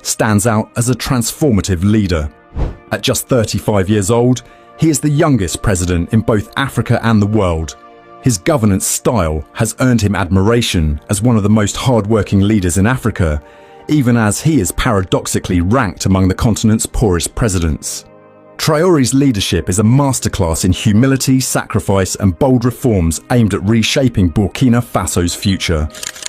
stands out as a transformative leader. At just 35 years old, he is the youngest president in both Africa and the world. His governance style has earned him admiration as one of the most hard-working leaders in Africa, even as he is paradoxically ranked among the continent's poorest presidents. Traore's leadership is a masterclass in humility, sacrifice, and bold reforms aimed at reshaping Burkina Faso's future.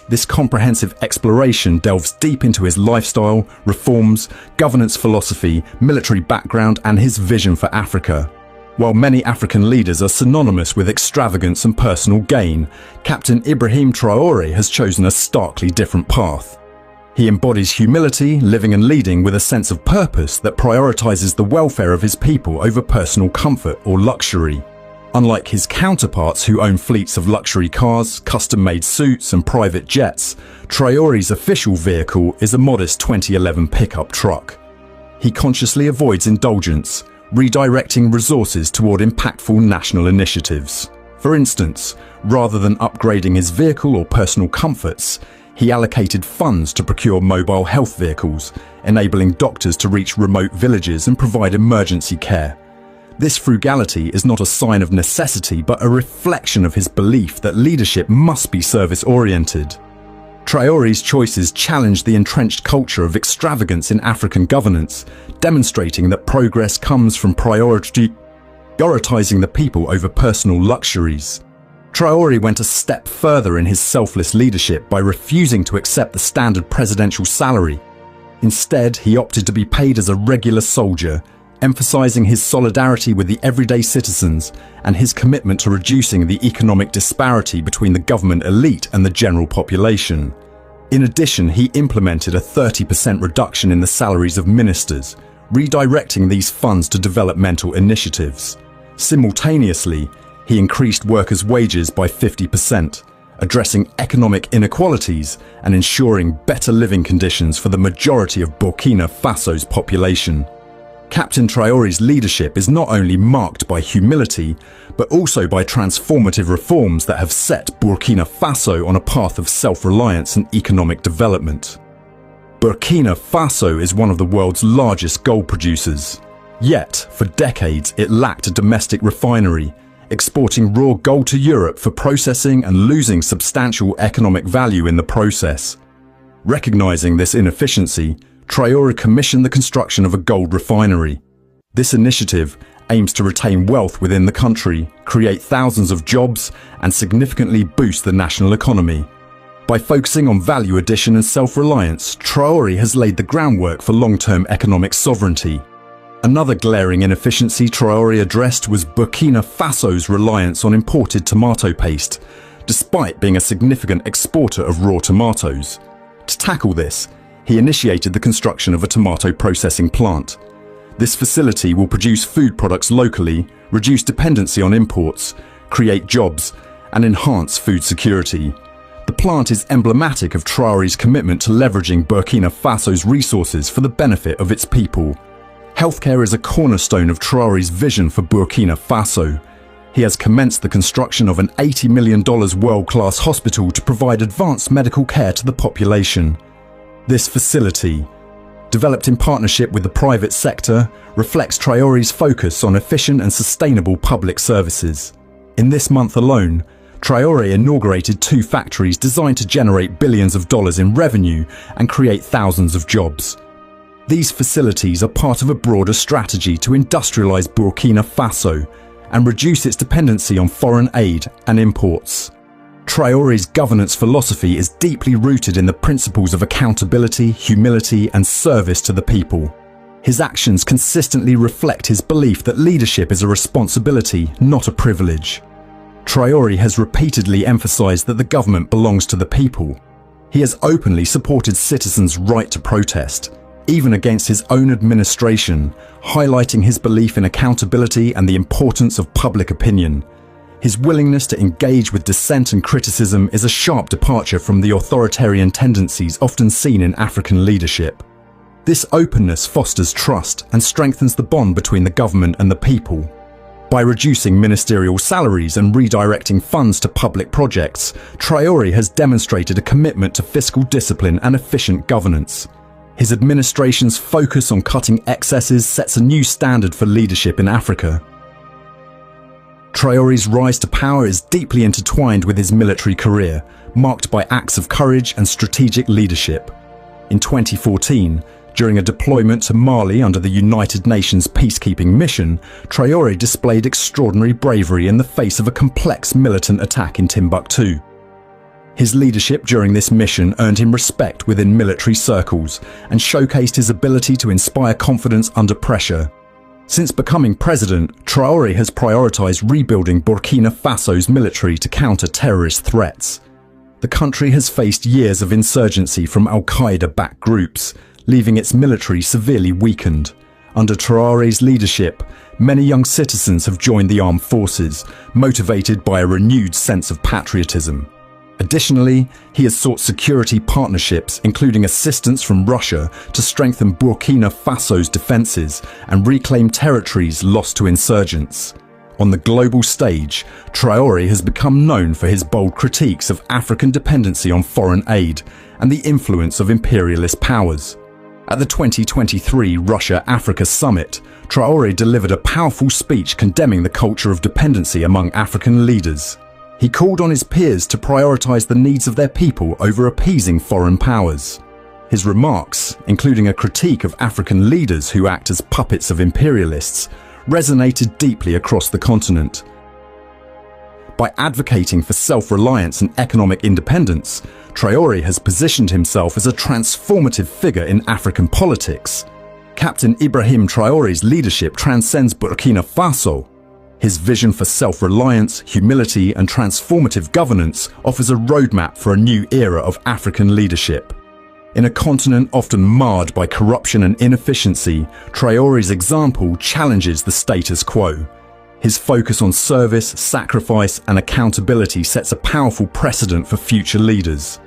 This comprehensive exploration delves deep into his lifestyle, reforms, governance philosophy, military background, and his vision for Africa. While many African leaders are synonymous with extravagance and personal gain, Captain Ibrahim Traore has chosen a starkly different path. He embodies humility, living and leading with a sense of purpose that prioritizes the welfare of his people over personal comfort or luxury. Unlike his counterparts who own fleets of luxury cars, custom-made suits and private jets, Traore's official vehicle is a modest 2011 pickup truck. He consciously avoids indulgence, redirecting resources toward impactful national initiatives. For instance, rather than upgrading his vehicle or personal comforts, he allocated funds to procure mobile health vehicles, enabling doctors to reach remote villages and provide emergency care. This frugality is not a sign of necessity, but a reflection of his belief that leadership must be service-oriented. Traore's choices challenge the entrenched culture of extravagance in African governance, demonstrating that progress comes from prioritizing the people over personal luxuries. Traore went a step further in his selfless leadership by refusing to accept the standard presidential salary. Instead, he opted to be paid as a regular soldier, emphasizing his solidarity with the everyday citizens and his commitment to reducing the economic disparity between the government elite and the general population. In addition, he implemented a 30% reduction in the salaries of ministers, redirecting these funds to developmental initiatives. Simultaneously, he increased workers' wages by 50%, addressing economic inequalities and ensuring better living conditions for the majority of Burkina Faso's population. Captain Traore's leadership is not only marked by humility, but also by transformative reforms that have set Burkina Faso on a path of self-reliance and economic development. Burkina Faso is one of the world's largest gold producers. Yet, for decades, it lacked a domestic refinery, exporting raw gold to Europe for processing and losing substantial economic value in the process. Recognizing this inefficiency, Traore commissioned the construction of a gold refinery. This initiative aims to retain wealth within the country, create thousands of jobs, and significantly boost the national economy. By focusing on value addition and self-reliance, Traore has laid the groundwork for long-term economic sovereignty. Another glaring inefficiency Traore addressed was Burkina Faso's reliance on imported tomato paste, despite being a significant exporter of raw tomatoes. To tackle this, he initiated the construction of a tomato processing plant. This facility will produce food products locally, reduce dependency on imports, create jobs, and enhance food security. The plant is emblematic of Traore's commitment to leveraging Burkina Faso's resources for the benefit of its people. Healthcare is a cornerstone of Traore's vision for Burkina Faso. He has commenced the construction of an $80 million world-class hospital to provide advanced medical care to the population. This facility, developed in partnership with the private sector, reflects Traore's focus on efficient and sustainable public services. In this month alone, Traore inaugurated 2 factories designed to generate billions of dollars in revenue and create thousands of jobs. These facilities are part of a broader strategy to industrialize Burkina Faso and reduce its dependency on foreign aid and imports. Traore's governance philosophy is deeply rooted in the principles of accountability, humility, and service to the people. His actions consistently reflect his belief that leadership is a responsibility, not a privilege. Traore has repeatedly emphasized that the government belongs to the people. He has openly supported citizens' right to protest, even against his own administration, highlighting his belief in accountability and the importance of public opinion. His willingness to engage with dissent and criticism is a sharp departure from the authoritarian tendencies often seen in African leadership. This openness fosters trust and strengthens the bond between the government and the people. By reducing ministerial salaries and redirecting funds to public projects, Traore has demonstrated a commitment to fiscal discipline and efficient governance. His administration's focus on cutting excesses sets a new standard for leadership in Africa. Traoré's rise to power is deeply intertwined with his military career, marked by acts of courage and strategic leadership. In 2014, during a deployment to Mali under the United Nations peacekeeping mission, Traoré displayed extraordinary bravery in the face of a complex militant attack in Timbuktu. His leadership during this mission earned him respect within military circles and showcased his ability to inspire confidence under pressure. Since becoming president, Traoré has prioritized rebuilding Burkina Faso's military to counter terrorist threats. The country has faced years of insurgency from al-Qaeda-backed groups, leaving its military severely weakened. Under Traoré's leadership, many young citizens have joined the armed forces, motivated by a renewed sense of patriotism. Additionally, he has sought security partnerships, including assistance from Russia, to strengthen Burkina Faso's defences and reclaim territories lost to insurgents. On the global stage, Traoré has become known for his bold critiques of African dependency on foreign aid and the influence of imperialist powers. At the 2023 Russia-Africa Summit, Traoré delivered a powerful speech condemning the culture of dependency among African leaders. He called on his peers to prioritise the needs of their people over appeasing foreign powers. His remarks, including a critique of African leaders who act as puppets of imperialists, resonated deeply across the continent. By advocating for self-reliance and economic independence, Traoré has positioned himself as a transformative figure in African politics. Captain Ibrahim Traoré's leadership transcends Burkina Faso. His vision for self-reliance, humility, and transformative governance offers a roadmap for a new era of African leadership. In a continent often marred by corruption and inefficiency, Traoré's example challenges the status quo. His focus on service, sacrifice, and accountability sets a powerful precedent for future leaders.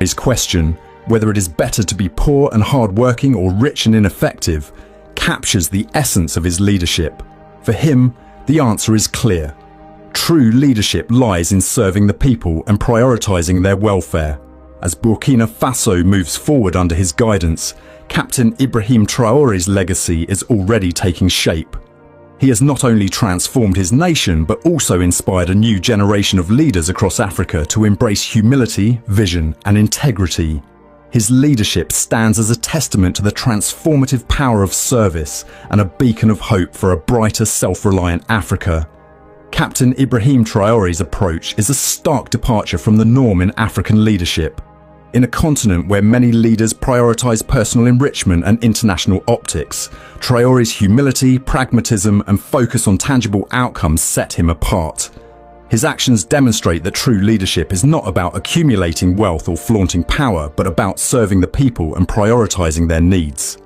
His question, whether it is better to be poor and hardworking or rich and ineffective, captures the essence of his leadership. For him, the answer is clear. True leadership lies in serving the people and prioritizing their welfare. As Burkina Faso moves forward under his guidance, Captain Ibrahim Traoré's legacy is already taking shape. He has not only transformed his nation, but also inspired a new generation of leaders across Africa to embrace humility, vision, and integrity. His leadership stands as a testament to the transformative power of service and a beacon of hope for a brighter, self-reliant Africa. Captain Ibrahim Traoré's approach is a stark departure from the norm in African leadership. In a continent where many leaders prioritize personal enrichment and international optics, Traoré's humility, pragmatism, and focus on tangible outcomes set him apart. His actions demonstrate that true leadership is not about accumulating wealth or flaunting power, but about serving the people and prioritizing their needs.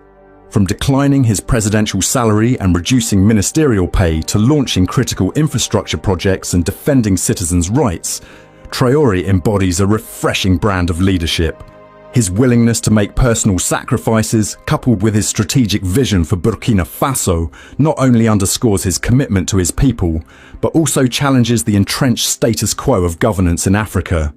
From declining his presidential salary and reducing ministerial pay to launching critical infrastructure projects and defending citizens' rights, Traoré embodies a refreshing brand of leadership. His willingness to make personal sacrifices, coupled with his strategic vision for Burkina Faso, not only underscores his commitment to his people, but also challenges the entrenched status quo of governance in Africa.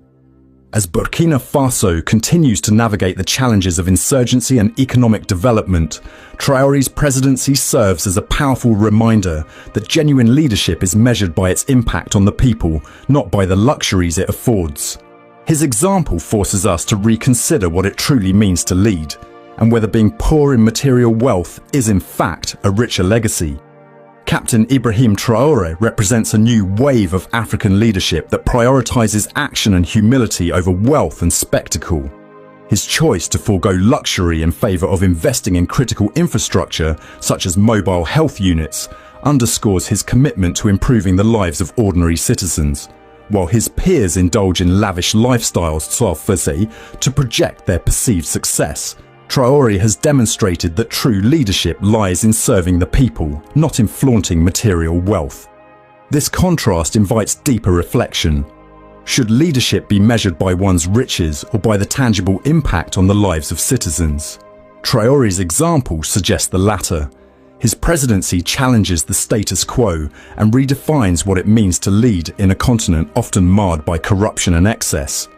As Burkina Faso continues to navigate the challenges of insurgency and economic development, Traoré's presidency serves as a powerful reminder that genuine leadership is measured by its impact on the people, not by the luxuries it affords. His example forces us to reconsider what it truly means to lead, and whether being poor in material wealth is in fact a richer legacy. Captain Ibrahim Traoré represents a new wave of African leadership that prioritizes action and humility over wealth and spectacle. His choice to forego luxury in favor of investing in critical infrastructure, such as mobile health units, underscores his commitment to improving the lives of ordinary citizens. While his peers indulge in lavish lifestyles to project their perceived success, Traoré has demonstrated that true leadership lies in serving the people, not in flaunting material wealth. This contrast invites deeper reflection. Should leadership be measured by one's riches or by the tangible impact on the lives of citizens? Traoré's example suggests the latter. His presidency challenges the status quo and redefines what it means to lead in a continent often marred by corruption and excess.